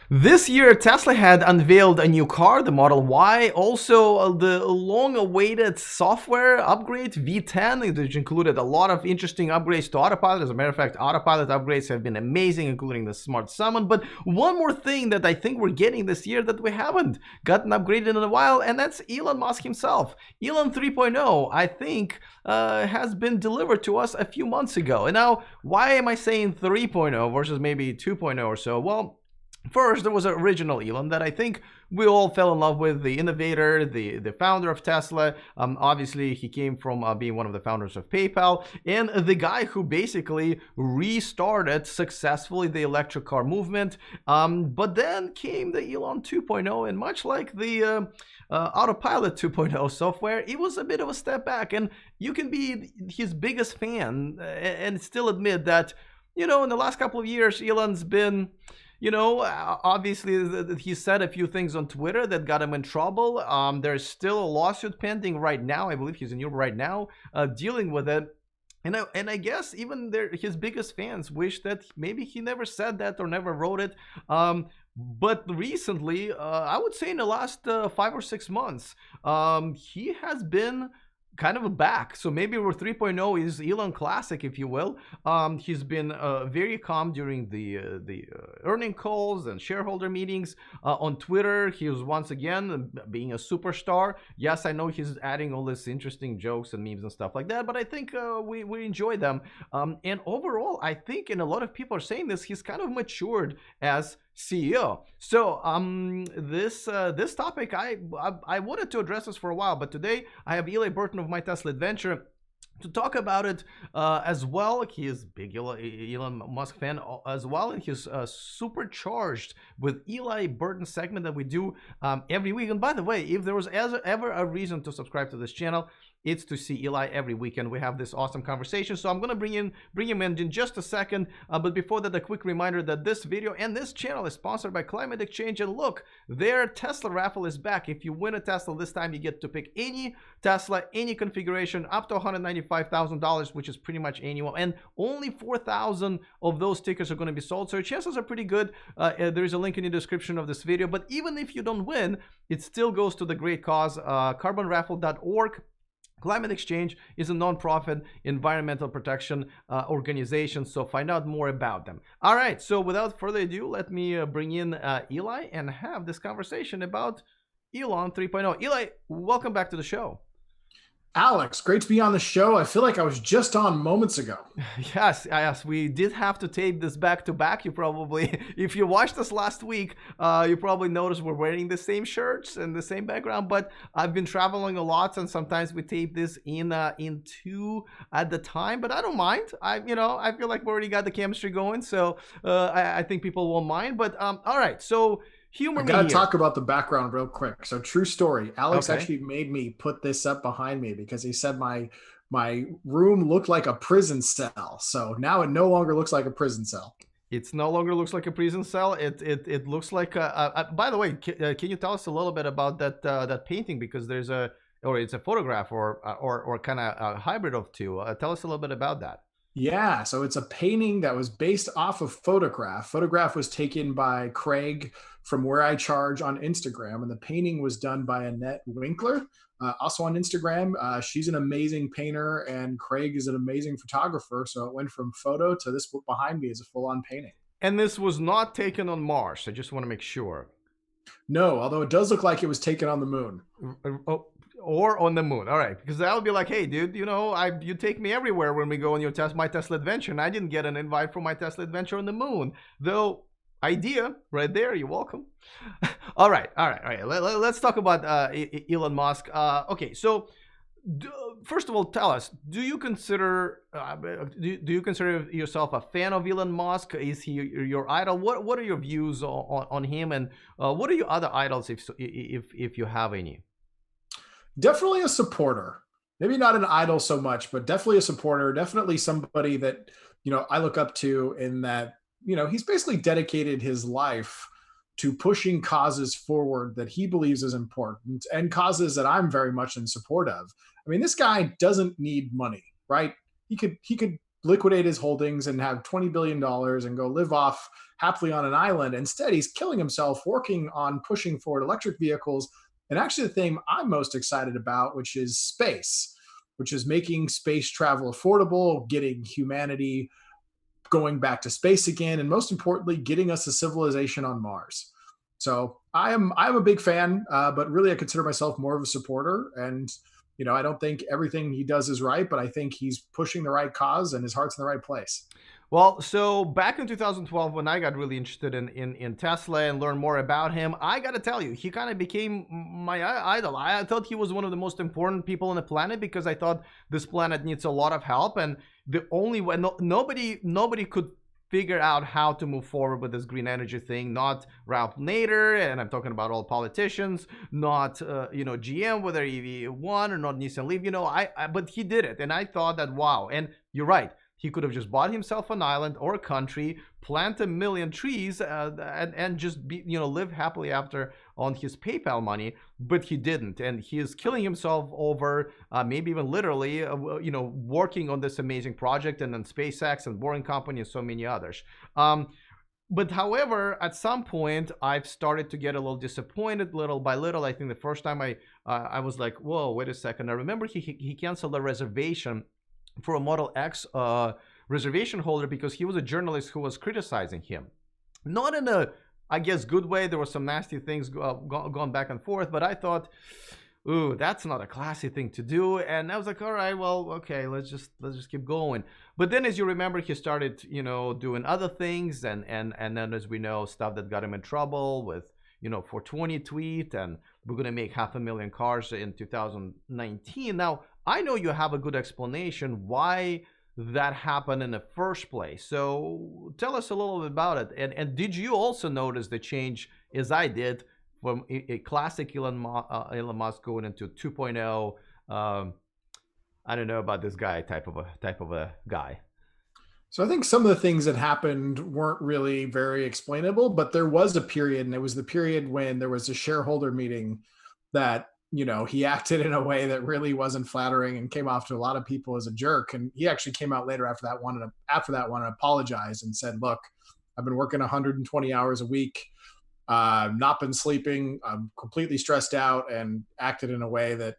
This year, Tesla had unveiled a new car, the Model Y, also the long-awaited software upgrade, V10, which included a lot of interesting upgrades to Autopilot. As a matter of fact, Autopilot upgrades have been amazing, including the Smart Summon. But one more thing that I think we're getting this year that we haven't gotten upgraded in a while, and that's Elon Musk himself. Elon 3.0, I think, has been delivered to us a few months ago. And now, why am I saying 3.0 versus maybe 2.0 or so? Well, first, there was an original Elon that I think we all fell in love with, the innovator, the founder of Tesla. Obviously, he came from being one of the founders of PayPal, and the guy who basically restarted successfully the electric car movement. But then came the Elon 2.0, and much like the Autopilot 2.0 software, it was a bit of a step back. And you can be his biggest fan and still admit that, in the last couple of years, Elon's been obviously he said a few things on Twitter that got him in trouble. There's still a lawsuit pending right now. I believe he's in Europe right now, dealing with it. And I guess even his biggest fans wish that maybe he never said that or never wrote it. But recently, I would say in the last 5 or 6 months, he has been kind of a back. So maybe we're 3.0 is Elon Classic, if you will. He's been very calm during the earning calls and shareholder meetings. On Twitter, he was once again being a superstar. Yes, I know he's adding all this interesting jokes and memes and stuff like that, but I think we enjoy them. And overall, I think, and a lot of people are saying this, he's kind of matured as CEO. So this topic, I wanted to address this for a while, but today I have Eli Burton of My Tesla Adventure to talk about it as well. He is big Elon Musk fan as well, and he's Supercharged with Eli Burton segment that we do every week. And by the way, if there was ever a reason to subscribe to this channel, it's to see Eli every weekend. We have this awesome conversation. So I'm going to bring him in just a second. But before that, a quick reminder that this video and this channel is sponsored by Climate Exchange. And look, their Tesla raffle is back. If you win a Tesla this time, you get to pick any Tesla, any configuration, up to $195,000, which is pretty much annual. And only 4,000 of those tickets are going to be sold. So your chances are pretty good. There's a link in the description of this video. But even if you don't win, it still goes to the great cause, carbonraffle.org. Climate Exchange is a non-profit environmental protection organization, so find out more about them. All right, so without further ado, let me bring in Eli and have this conversation about Elon 3.0. Eli, welcome back to the show. Alex, great to be on the show. I feel like I was just on moments ago. Yes, we did have to tape this back to back. You probably, if you watched us last week, you probably noticed we're wearing the same shirts and the same background. But I've been traveling a lot, and sometimes we tape this in two at the time. But I don't mind. I feel like we already got the chemistry going, so I think people won't mind. But all right, so. I gotta talk about the background real quick. So true story. Alex actually made me put this up behind me because he said my room looked like a prison cell. So now it no longer looks like a prison cell. It's no longer looks like a prison cell. It looks like by the way, can you tell us a little bit about that painting, because there's it's a photograph or kind of a hybrid of two. Tell us a little bit about that. Yeah, so it's a painting that was based off of photograph. Photograph was taken by Craig from Where I Charge on Instagram, and the painting was done by Annette Winkler, also on Instagram. She's an amazing painter, and Craig is an amazing photographer. So it went from photo to this behind me is a full-on painting. And this was not taken on Mars. I just want to make sure. No, although it does look like it was taken on the moon. Oh. Or on the moon. All right, because that would be like, hey, dude, you take me everywhere when we go on my Tesla adventure, and I didn't get an invite for my Tesla adventure on the moon. Though, idea right there. You're welcome. All right. Let's talk about Elon Musk. Okay, so first of all, tell us: do you consider yourself a fan of Elon Musk? Is he your idol? What are your views on him, and what are your other idols, if you have any? Definitely a supporter. Maybe not an idol so much, but definitely a supporter. Definitely somebody that, I look up to, in that, he's basically dedicated his life to pushing causes forward that he believes is important, and causes that I'm very much in support of. I mean, this guy doesn't need money, right? He could liquidate his holdings and have $20 billion and go live off happily on an island. Instead, he's killing himself working on pushing forward electric vehicles. And actually, the thing I'm most excited about, which is space, which is making space travel affordable, getting humanity going back to space again, and most importantly, getting us a civilization on Mars. So I'm a big fan, but really I consider myself more of a supporter. And I don't think everything he does is right, but I think he's pushing the right cause and his heart's in the right place. Well, so back in 2012, when I got really interested in Tesla and learned more about him, I got to tell you, he kind of became my idol. I thought he was one of the most important people on the planet because I thought this planet needs a lot of help, and the only way nobody could figure out how to move forward with this green energy thing. Not Ralph Nader, and I'm talking about all politicians. Not GM, whether he won or not Nissan Leaf. But he did it, and I thought that wow. And you're right. He could have just bought himself an island or a country, plant a million trees, and just live happily after on his PayPal money. But he didn't, and he is killing himself over, maybe even literally, working on this amazing project, and then SpaceX and Boring Company and so many others. But however, at some point, I've started to get a little disappointed, little by little. I think the first time I was like, whoa, wait a second. I remember he canceled a reservation for a Model X reservation holder because he was a journalist who was criticizing him. Not in a, I guess, good way. There were some nasty things going back and forth, but I thought, ooh, that's not a classy thing to do. And I was like, all right, well, okay, let's just keep going. But then, as you remember, he started, doing other things, and then, as we know, stuff that got him in trouble with 420 tweet, and we're gonna make 500,000 cars in 2019. Now, I know you have a good explanation why that happened in the first place. So tell us a little bit about it. And did you also notice the change, as I did, from a classic Elon Musk going into 2.0? I don't know about this guy type of a guy. So I think some of the things that happened weren't really very explainable, but there was a period, and it was the period when there was a shareholder meeting that he acted in a way that really wasn't flattering and came off to a lot of people as a jerk. And he actually came out later after that one and apologized and said, "Look, I've been working 120 hours a week, not been sleeping, I'm completely stressed out," and acted in a way that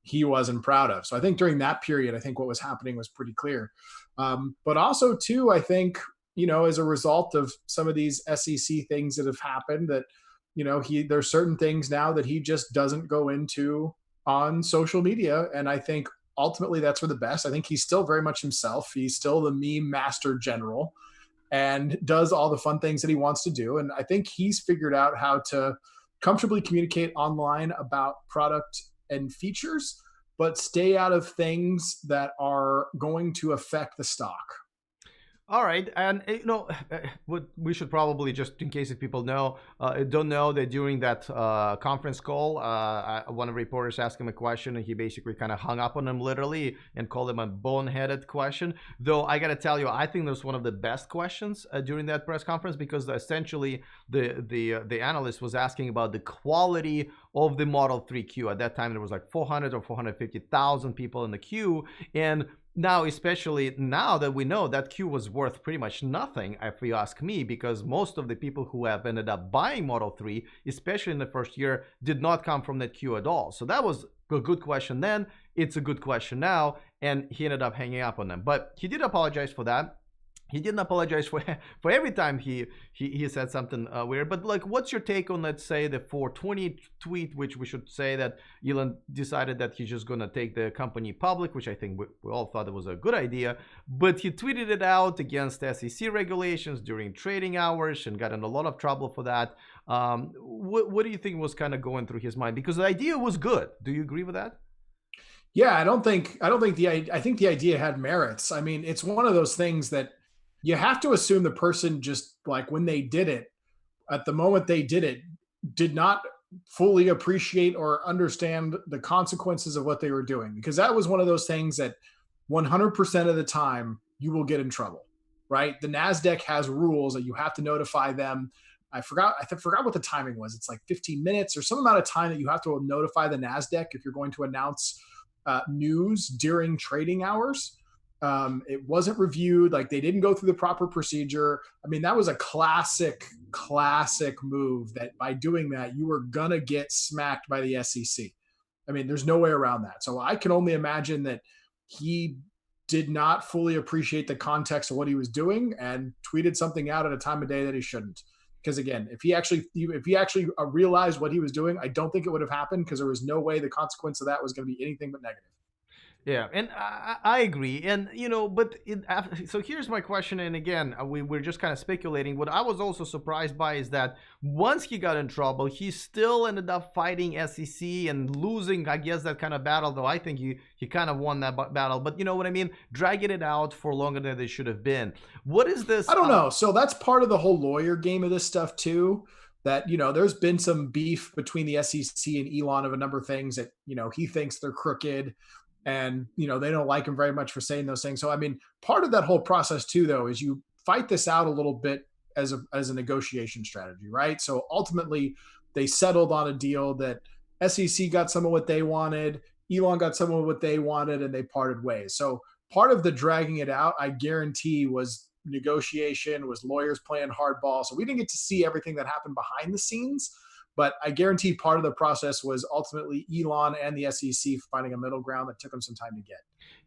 he wasn't proud of. So I think during that period, I think what was happening was pretty clear. But also too, I think as a result of some of these SEC things that have happened, that there's certain things now that he just doesn't go into on social media. And I think ultimately that's for the best. I think he's still very much himself. He's still the meme master general and does all the fun things that he wants to do. And I think he's figured out how to comfortably communicate online about product and features, but stay out of things that are going to affect the stock. All right, and what we should probably, just in case if people don't know, that during that conference call, one of the reporters asked him a question, and he basically kind of hung up on him literally and called him a boneheaded question. Though I gotta tell you, I think that was one of the best questions during that press conference, because essentially the analyst was asking about the quality of the Model 3 queue. At that time, there was like 400 or 450,000 people in the queue, and now, especially now that we know that queue was worth pretty much nothing, if you ask me, because most of the people who have ended up buying Model 3, especially in the first year, did not come from that queue at all. So that was a good question then. It's a good question now, and he ended up hanging up on them. But he did apologize for that. He didn't apologize for every time he said something weird. But like, what's your take on, let's say, the 420 tweet, which we should say that Elon decided that he's just going to take the company public, which I think we all thought it was a good idea. But he tweeted it out against SEC regulations during trading hours and got in a lot of trouble for that. What do you think was kind of going through his mind? Because the idea was good. Do you agree with that? Yeah, I think the idea had merits. I mean, it's one of those things that you have to assume the person, just like when they did it, at the moment they did it, did not fully appreciate or understand the consequences of what they were doing. Because that was one of those things that 100% of the time you will get in trouble, right? The NASDAQ has rules that you have to notify them. I forgot what the timing was. It's like 15 minutes or some amount of time that you have to notify the NASDAQ if you're going to announce news during trading hours. It wasn't reviewed. Like they didn't go through the proper procedure. I mean, that was a classic move that by doing that, you were going to get smacked by the SEC. I mean, there's no way around that. So I can only imagine that he did not fully appreciate the context of what he was doing and tweeted something out at a time of day that he shouldn't. Because again, if he actually realized what he was doing, I don't think it would have happened because there was no way the consequence of that was going to be anything but negative. Yeah, and I agree, and but so here's my question, and again, we're just kind of speculating. What I was also surprised by is that once he got in trouble, he still ended up fighting SEC and losing, I guess, that kind of battle. Though I think he kind of won that battle, but you know what I mean, dragging it out for longer than they should have been. What is this? I don't know. So that's part of the whole lawyer game of this stuff too. That there's been some beef between the SEC and Elon of a number of things that he thinks they're crooked, and they don't like him very much for saying those things. So I mean, part of that whole process too, though, is you fight this out a little bit as a negotiation strategy, right? So ultimately, they settled on a deal that SEC got some of what they wanted, Elon got some of what they wanted, and they parted ways. So part of the dragging it out, I guarantee, was negotiation, was lawyers playing hardball. So we didn't get to see everything that happened behind the scenes. But I guarantee part of the process was ultimately Elon and the SEC finding a middle ground that took them some time to get.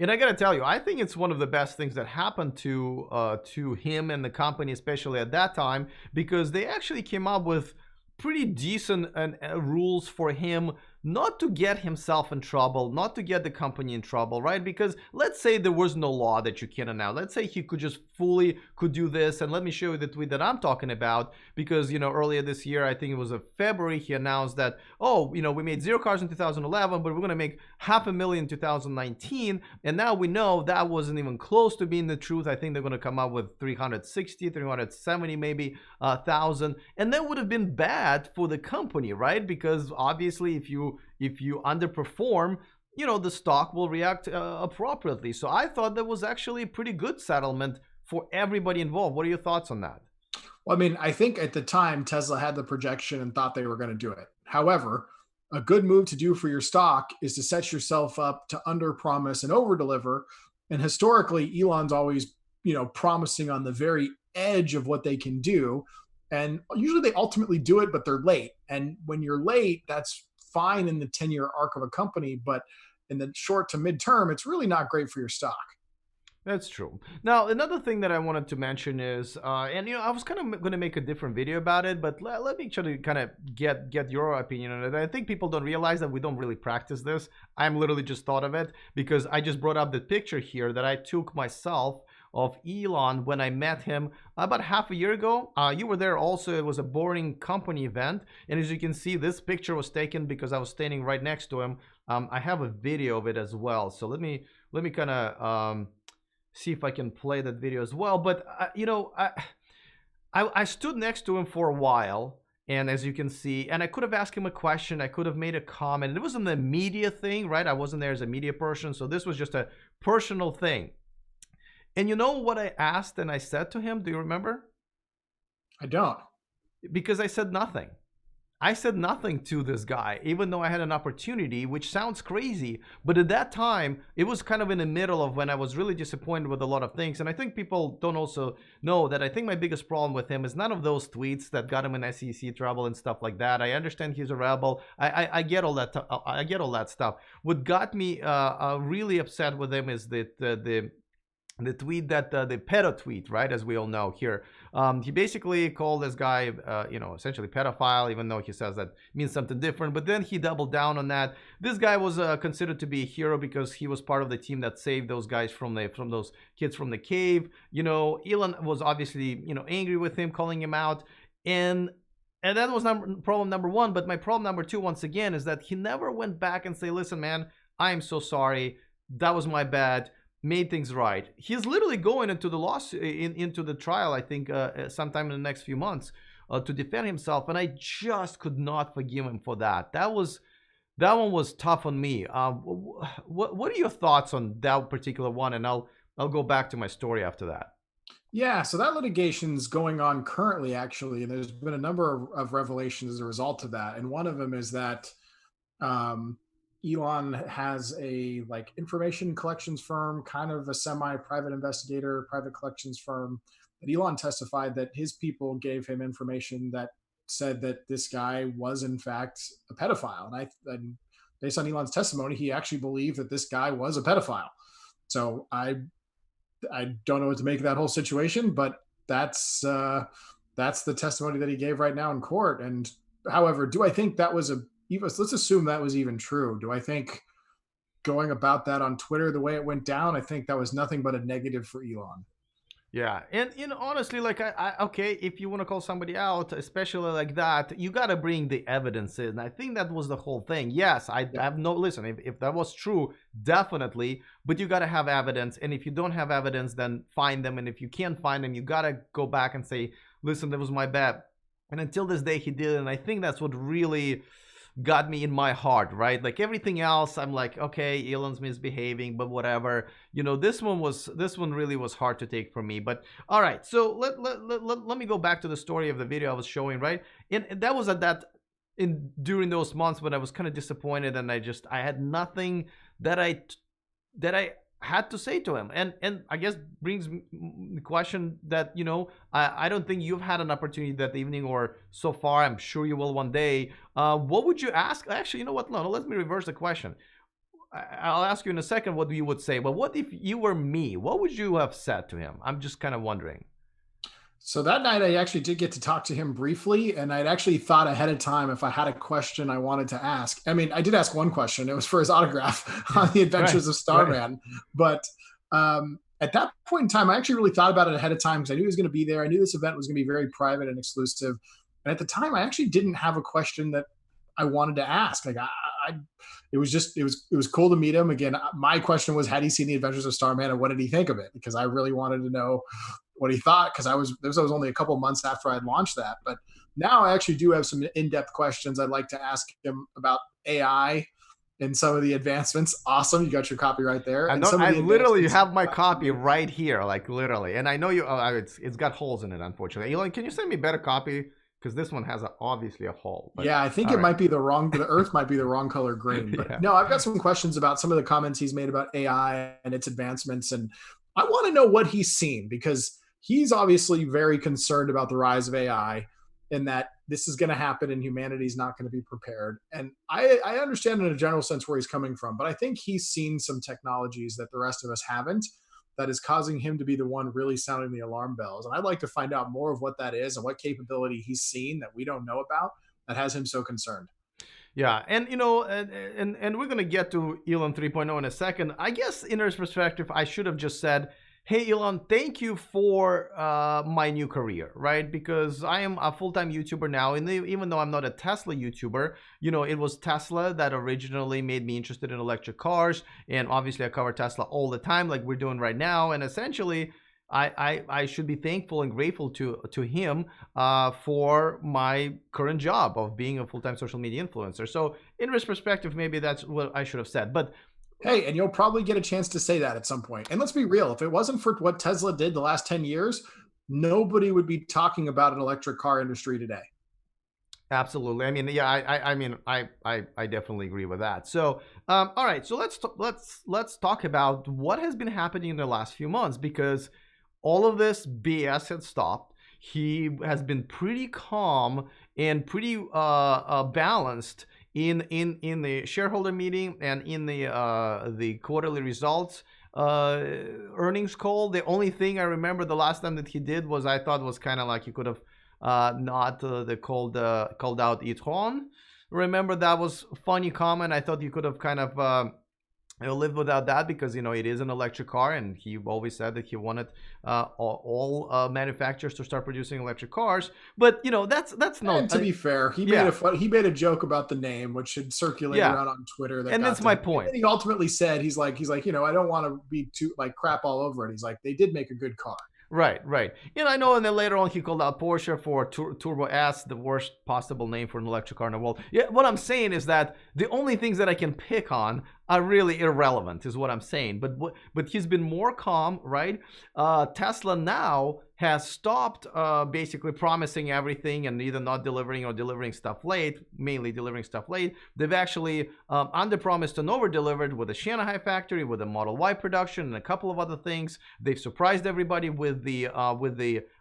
And I gotta tell you, I think it's one of the best things that happened to him and the company, especially at that time, because they actually came up with pretty decent rules for him not to get himself in trouble, not to get the company in trouble, right? Because let's say there was no law that you can announce. Let's say he could just fully could do this. And let me show you the tweet that I'm talking about, because earlier this year, I think it was February, he announced that, oh, we made 0 cars in 2011, but we're going to make 500,000 in 2019. And now we know that wasn't even close to being the truth. I think they're going to come up with 360, 370 maybe thousand, and that would have been bad for the company, right? Because obviously if you underperform, the stock will react appropriately. So I thought that was actually a pretty good settlement for everybody involved. What are your thoughts on that? Well, I mean, I think at the time Tesla had the projection and thought they were going to do it. However, a good move to do for your stock is to set yourself up to underpromise and overdeliver. And historically, Elon's always, promising on the very edge of what they can do. And usually they ultimately do it, but they're late. And when you're late, that's fine in the 10-year arc of a company, but in the short to midterm, it's really not great for your stock. That's true. Now, another thing that I wanted to mention is, and I was kind of going to make a different video about it, but let me try to kind of get your opinion on it. I think people don't realize that we don't really practice this. I'm literally just thought of it because I just brought up the picture here that I took myself of Elon when I met him about half a year ago. You were there also. It was a Boring Company event, and as you can see, this picture was taken because I was standing right next to him. I have a video of it as well, so let me kind of see if I can play that video as well. But I stood next to him for a while, and as you can see, and I could have asked him a question, I could have made a comment. It wasn't a media thing, right? I wasn't there as a media person, so this was just a personal thing. And you know what I asked and I said to him? Do you remember? I don't. Because I said nothing. I said nothing to this guy, even though I had an opportunity, which sounds crazy. But at that time, it was kind of in the middle of when I was really disappointed with a lot of things. And I think people don't also know that I think my biggest problem with him is none of those tweets that got him in SEC trouble and stuff like that. I understand he's a rebel. I get all that. I get all that stuff. What got me really upset with him is the tweet that the pedo tweet, right, as we all know here. He basically called this guy essentially pedophile, even though he says that means something different, but then he doubled down on that. This guy was considered to be a hero because he was part of the team that saved those guys from those kids from the cave. Elon was obviously angry with him, calling him out, and that was problem number one. But my problem number two, once again, is that he never went back and say, listen man, I am so sorry, that was my bad, made things right. He's literally going into the into the trial, I think, sometime in the next few months to defend himself, and I just could not forgive him for that. That one was tough on me. What are your thoughts on that particular one? And I'll go back to my story after that. Yeah, so that litigation's going on currently, actually, and there's been a number of revelations as a result of that. And one of them is that Elon has a like information collections firm, kind of a semi-private investigator, private collections firm. That Elon testified that his people gave him information that said that this guy was in fact a pedophile, and based on Elon's testimony, he actually believed that this guy was a pedophile. So I don't know what to make of that whole situation, but that's the testimony that he gave right now in court. And however, do I think that was let's assume that was even true. Do I think going about that on Twitter the way it went down, I think that was nothing but a negative for Elon. Yeah, and honestly, like okay, if you want to call somebody out, especially like that, you gotta bring the evidence in. I think that was the whole thing. Yes, I have no listen. If that was true, definitely, but you gotta have evidence. And if you don't have evidence, then find them. And if you can't find them, you gotta go back and say, listen, that was my bad. And until this day, he did, and I think that's what really got me in my heart, right? Like everything else, I'm like, okay, Elon's misbehaving, but whatever. This one really was hard to take for me. But all right, so let me go back to the story of the video I was showing, right? And that was during those months when I was kind of disappointed, and I had nothing that I had to say to him. And I guess brings the question that, I don't think you've had an opportunity that evening or so far. I'm sure you will one day. What would you ask? Actually, you know what? No, let me reverse the question. I'll ask you in a second what you would say. But what if you were me? What would you have said to him? I'm just kind of wondering. So that night, I actually did get to talk to him briefly, and I'd actually thought ahead of time if I had a question I wanted to ask. I mean, I did ask one question. It was for his autograph on the Adventures of Starman. Right. But at that point in time, I actually really thought about it ahead of time because I knew he was going to be there. I knew this event was going to be very private and exclusive. And at the time, I actually didn't have a question that I wanted to ask. Like it was cool to meet him again. My question was, had he seen the Adventures of Starman and what did he think of it? Because I really wanted to know what he thought, because this was only a couple months after I'd launched that. But now I actually do have some in-depth questions I'd like to ask him about AI and some of the advancements. Awesome, you got your copy right there. I literally have my copy right here, like literally. And I know you. It's got holes in it, unfortunately. Elon, can you send me a better copy? Because this one has obviously a hole. But, yeah, I think might be the Earth might be the wrong color green. But no, I've got some questions about some of the comments he's made about AI and its advancements. And I want to know what he's seen, because he's obviously very concerned about the rise of AI and that this is going to happen and humanity's not going to be prepared. And I understand in a general sense where he's coming from, but I think he's seen some technologies that the rest of us haven't, that is causing him to be the one really sounding the alarm bells. And I'd like to find out more of what that is and what capability he's seen that we don't know about that has him so concerned. Yeah, and and we're gonna get to Elon 3.0 in a second. I guess in his perspective, I should have just said, hey, Elon, thank you for my new career, right? Because I am a full-time YouTuber now, and even though I'm not a Tesla YouTuber, it was Tesla that originally made me interested in electric cars, and obviously I cover Tesla all the time, like we're doing right now, and essentially, I should be thankful and grateful to him for my current job of being a full-time social media influencer. So in his perspective, maybe that's what I should have said, but hey, and you'll probably get a chance to say that at some point. And let's be real, if it wasn't for what Tesla did the last 10 years, nobody would be talking about an electric car industry today. Absolutely. I mean, yeah, I definitely agree with that. So, all right, so let's talk about what has been happening in the last few months, because all of this BS had stopped. He has been pretty calm and pretty balanced in the shareholder meeting and in the quarterly results earnings call. The only thing I remember the last time that he did was, I thought was kind of like, he could have not called out Etron. Remember, that was a funny comment. I thought you could have kind of lived without that, because it is an electric car, and he always said that he wanted all manufacturers to start producing electric cars. But that's not. And to be fair, he made a joke about the name, which should circulate around on Twitter. And that's my point. And he ultimately said, he's like, I don't want to be too like crap all over it. He's like, they did make a good car. Right. I know, and then later on he called out Porsche for Turbo S, the worst possible name for an electric car in the world. Yeah, what I'm saying is that the only things that I can pick on are really irrelevant, is what I'm saying. But he's been more calm, right? Tesla now has stopped basically promising everything and either not delivering or delivering stuff late, mainly delivering stuff late. They've actually underpromised and overdelivered with the Shanghai factory, with the Model Y production, and a couple of other things. They've surprised everybody with the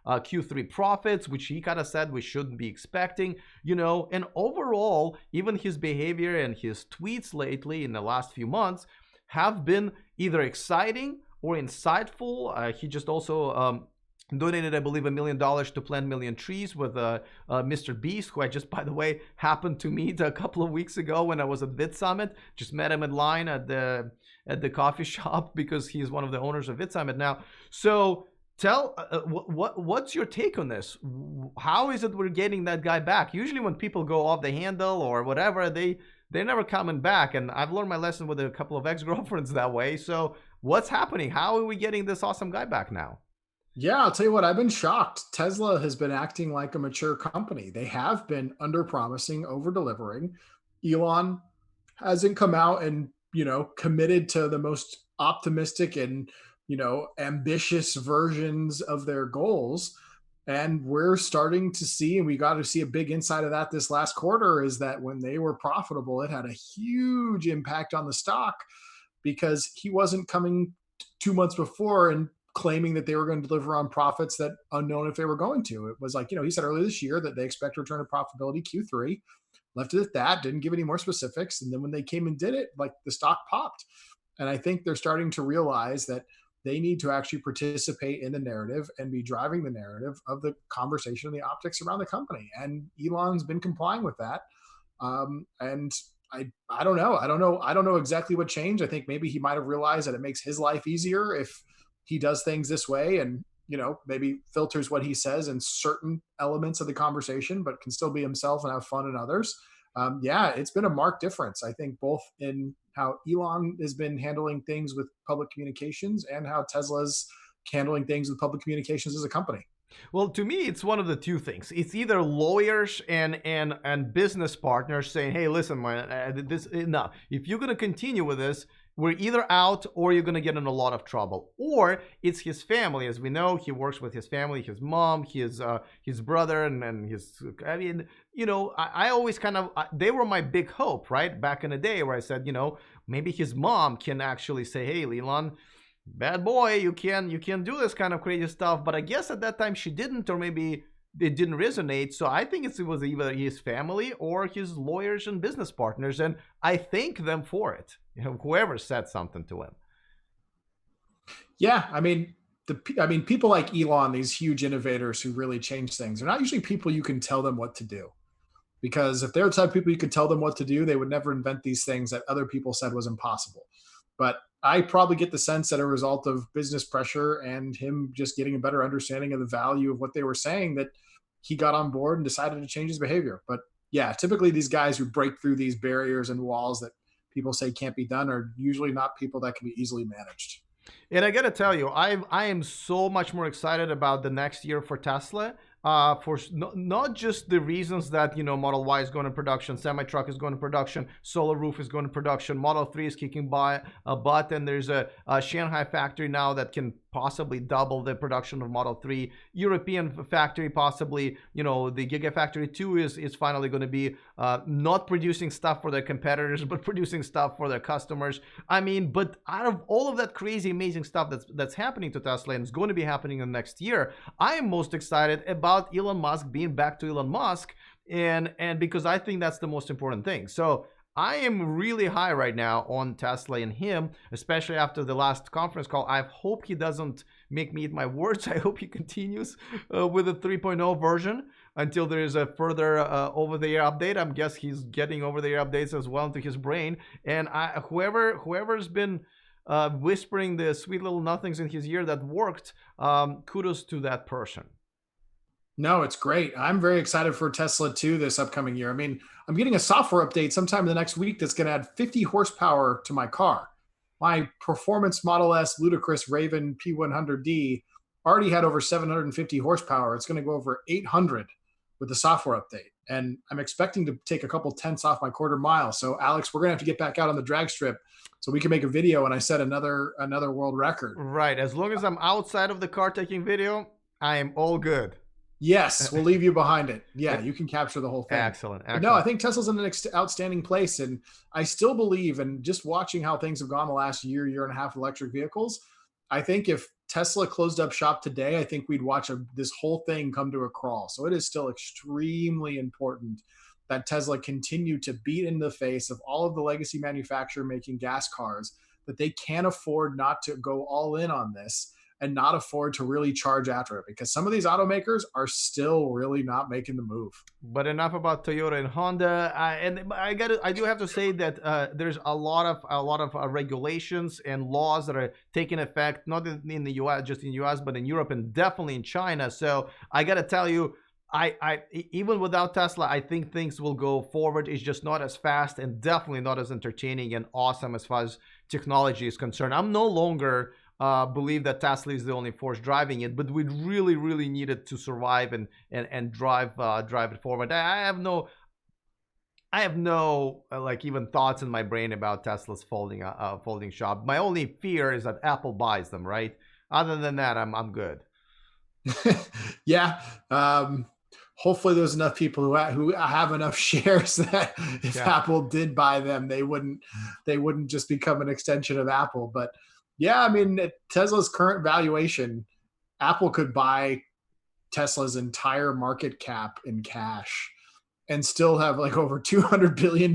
Q3 profits, which he kind of said we shouldn't be expecting, and overall, even his behavior and his tweets lately in the last few months have been either exciting or insightful. He just also donated, I believe, $1 million to plant 1,000,000 trees with Mr. Beast, who I just, by the way, happened to meet a couple of weeks ago when I was at VidSummit. Just met him in line at the coffee shop because he's one of the owners of VidSummit now. So tell what's your take on this? How is it we're getting that guy back? Usually when people go off the handle or whatever, they're never coming back. And I've learned my lesson with a couple of ex-girlfriends that way. So what's happening? How are we getting this awesome guy back now? Yeah, I'll tell you what, I've been shocked. Tesla has been acting like a mature company. They have been under promising, over delivering. Elon hasn't come out and, committed to the most optimistic and, ambitious versions of their goals. And we're starting to see, and we got to see a big insight of that this last quarter, is that when they were profitable, it had a huge impact on the stock because he wasn't coming 2 months before and claiming that they were going to deliver on profits that unknown if they were going to. It was like, he said earlier this year that they expect to return to profitability Q3, left it at that, didn't give any more specifics. And then when they came and did it, like the stock popped. And I think they're starting to realize that they need to actually participate in the narrative and be driving the narrative of the conversation and the optics around the company. And Elon's been complying with that. And I don't know. I don't know exactly what changed. I think maybe he might have realized that it makes his life easier if he does things this way and, maybe filters what he says in certain elements of the conversation, but can still be himself and have fun in others. Yeah, it's been a marked difference, I think, both in how Elon has been handling things with public communications and how Tesla's handling things with public communications as a company. Well, to me, it's one of the two things. It's either lawyers and business partners saying, "Hey, listen, man, this enough. If you're gonna continue with this, we're either out or you're going to get in a lot of trouble." Or it's his family. As we know, he works with his family, his mom, his brother, and his, I mean, I always kind of, they were my big hope, right? Back in the day where I said, maybe his mom can actually say, "Hey, Elon, bad boy, you can do this kind of crazy stuff." But I guess at that time she didn't, or maybe it didn't resonate. So I think it was either his family or his lawyers and business partners, and I thank them for it. Whoever said something to him. Yeah, I mean, people like Elon, these huge innovators who really change things, they're not usually people you can tell them what to do. Because if they're the type of people you could tell them what to do, they would never invent these things that other people said was impossible. But I probably get the sense that a result of business pressure and him just getting a better understanding of the value of what they were saying, that he got on board and decided to change his behavior. But yeah, typically these guys who break through these barriers and walls that people say can't be done are usually not people that can be easily managed. And I gotta tell you, I am so much more excited about the next year for Tesla. For not just the reasons that Model Y is going to production, semi truck is going to production, Solar Roof is going to production, Model 3 is kicking by a butt, and there's a Shanghai factory now that can possibly double the production of Model 3. European factory possibly, the Gigafactory 2 is finally going to be not producing stuff for their competitors, but producing stuff for their customers. I mean, but out of all of that crazy, amazing stuff that's happening to Tesla and is going to be happening in the next year, I am most excited about Elon Musk being back to Elon Musk, and because I think that's the most important thing. So I am really high right now on Tesla and him, especially after the last conference call. I hope he doesn't make me eat my words. I hope he continues with the 3.0 version until there is a further over-the-air update. I guess he's getting over-the-air updates as well into his brain. And whoever's been whispering the sweet little nothings in his ear that worked, kudos to that person. No, it's great. I'm very excited for Tesla too this upcoming year. I mean, I'm getting a software update sometime in the next week that's going to add 50 horsepower to my car. My performance Model S ludicrous Raven P100D already had over 750 horsepower. It's going to go over 800 with the software update. And I'm expecting to take a couple tenths off my quarter mile. So Alex, we're going to have to get back out on the drag strip so we can make a video and I set another world record. Right. As long as I'm outside of the car taking video, I am all good. Yes, we'll leave you behind it. Yeah, you can capture the whole thing. Excellent. But no, I think Tesla's in an outstanding place. And I still believe, and just watching how things have gone the last year and a half with electric vehicles, I think if Tesla closed up shop today, I think we'd watch this whole thing come to a crawl. So it is still extremely important that Tesla continue to beat in the face of all of the legacy manufacturer making gas cars, that they can't afford not to go all in on this and not afford to really charge after it, because some of these automakers are still really not making the move. But enough about Toyota and Honda. I do have to say that there's a lot of regulations and laws that are taking effect, not in the U.S., just in the U.S., but in Europe and definitely in China. So I got to tell you, I even without Tesla, I think things will go forward. It's just not as fast and definitely not as entertaining and awesome as far as technology is concerned. I'm no longer believe that Tesla is the only force driving it, but we really need it to survive and drive it forward. I have no like even thoughts in my brain about Tesla's folding shop. My only fear is that Apple buys them, right? Other than that, I'm good. Yeah. Hopefully there's enough people who have enough shares that if Apple did buy them, they wouldn't just become an extension of Apple. But yeah, I mean, at Tesla's current valuation, Apple could buy Tesla's entire market cap in cash and still have like over $200 billion.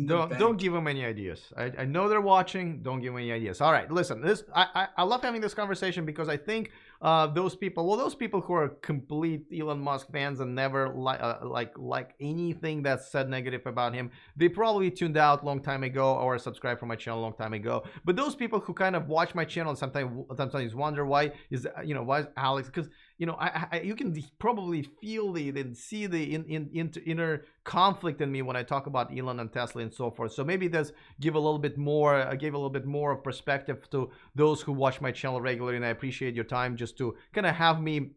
Don't give them any ideas. I know they're watching. Don't give them any ideas. All right, listen. I love having this conversation because I think those people who are complete Elon Musk fans and never like anything that's said negative about him, they probably tuned out a long time ago or subscribed for my channel a long time ago. But those people who kind of watch my channel and sometimes wonder why is Alex, because you can probably feel and see the inner conflict in me when I talk about Elon and Tesla and so forth. So maybe this gave a little bit more of perspective to those who watch my channel regularly, and I appreciate your time just to kind of have me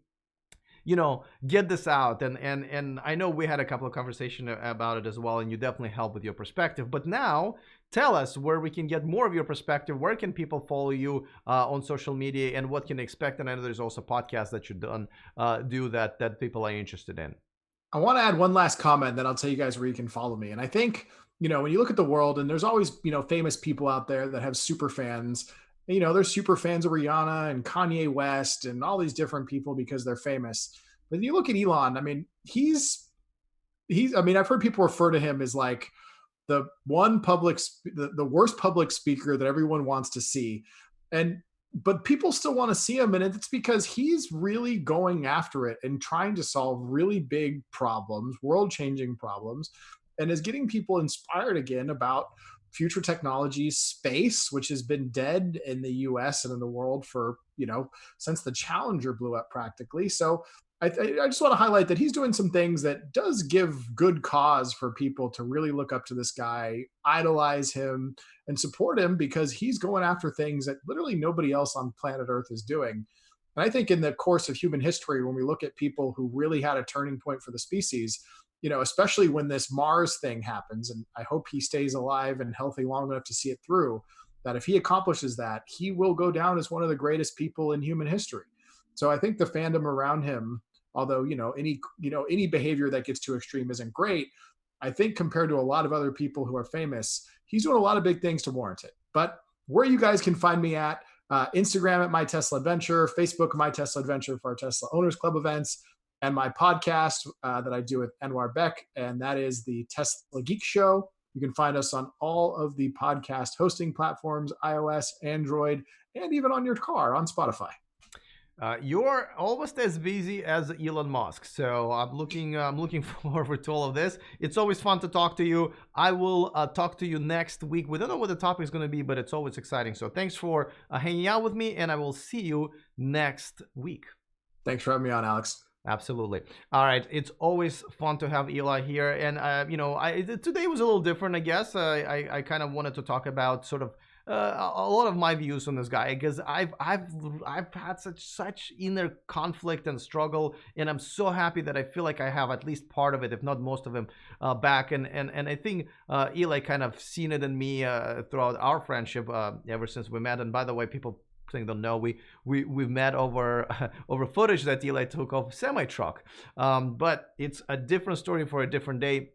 get this out. And I know we had a couple of conversations about it as well, and you definitely help with your perspective. But now tell us where we can get more of your perspective. Where can people follow you on social media, and what can they expect? And I know there's also podcasts that you do that people are interested in. I want to add one last comment, then I'll tell you guys where you can follow me. And I think, when you look at the world, and there's always, famous people out there that have super fans. There's super fans of Rihanna and Kanye West and all these different people because they're famous. But when you look at Elon, I mean, I've heard people refer to him as like the worst public speaker that everyone wants to see. But people still want to see him. And it's because he's really going after it and trying to solve really big problems, world-changing problems, and is getting people inspired again about future technologies, space, which has been dead in the US and in the world for, since the Challenger blew up practically. So I just want to highlight that he's doing some things that does give good cause for people to really look up to this guy, idolize him, and support him, because he's going after things that literally nobody else on planet Earth is doing. And I think in the course of human history, when we look at people who really had a turning point for the species, especially when this Mars thing happens, and I hope he stays alive and healthy long enough to see it through, that if he accomplishes that, he will go down as one of the greatest people in human history. So I think the fandom around him, although any behavior that gets too extreme isn't great, I think compared to a lot of other people who are famous, he's doing a lot of big things to warrant it. But where you guys can find me at, Instagram at My Tesla Adventure, Facebook My Tesla Adventure for our Tesla Owners Club events, and my podcast that I do with Anwar Beck, and that is the Tesla Geek Show. You can find us on all of the podcast hosting platforms, iOS, Android, and even on your car on Spotify. You're almost as busy as Elon Musk, so I'm looking forward to all of this. It's always fun to talk to you. I will talk to you next week. We don't know what the topic is going to be, but it's always exciting. So thanks for hanging out with me, and I will see you next week. Thanks for having me on, Alex. Absolutely. All right. It's always fun to have Eli here, and today was a little different, I guess. I kind of wanted to talk about sort of a lot of my views on this guy, because I've had such inner conflict and struggle, and I'm so happy that I feel like I have at least part of it, if not most of him, back. And I think Eli kind of seen it in me throughout our friendship ever since we met. And by the way, people thing don't know, we've met over over footage that Eli took of semi truck, but it's a different story for a different day.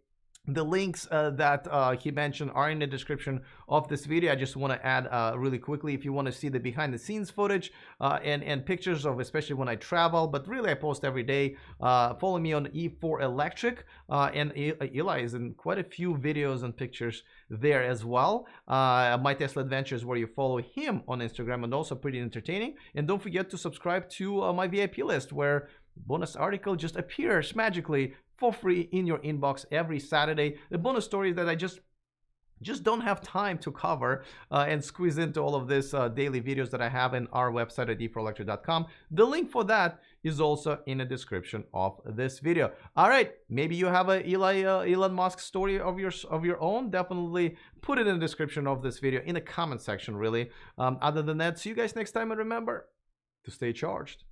The links that he mentioned are in the description of this video. I just want to add really quickly, if you want to see the behind the scenes footage and pictures of, especially when I travel, but really I post every day, follow me on E4 Electric, and Eli is in quite a few videos and pictures there as well. My Tesla Adventures, where you follow him on Instagram, and also pretty entertaining. And don't forget to subscribe to my VIP list, where bonus article just appears magically for free in your inbox every Saturday. The bonus stories that I just don't have time to cover and squeeze into all of this daily videos that I have in our website at e4electric.com. The link for that is also in the description of this video. All right, maybe you have a Elon Musk story of your own. Definitely put it in the description of this video, in the comment section, really. Other than that, see you guys next time, and remember to stay charged.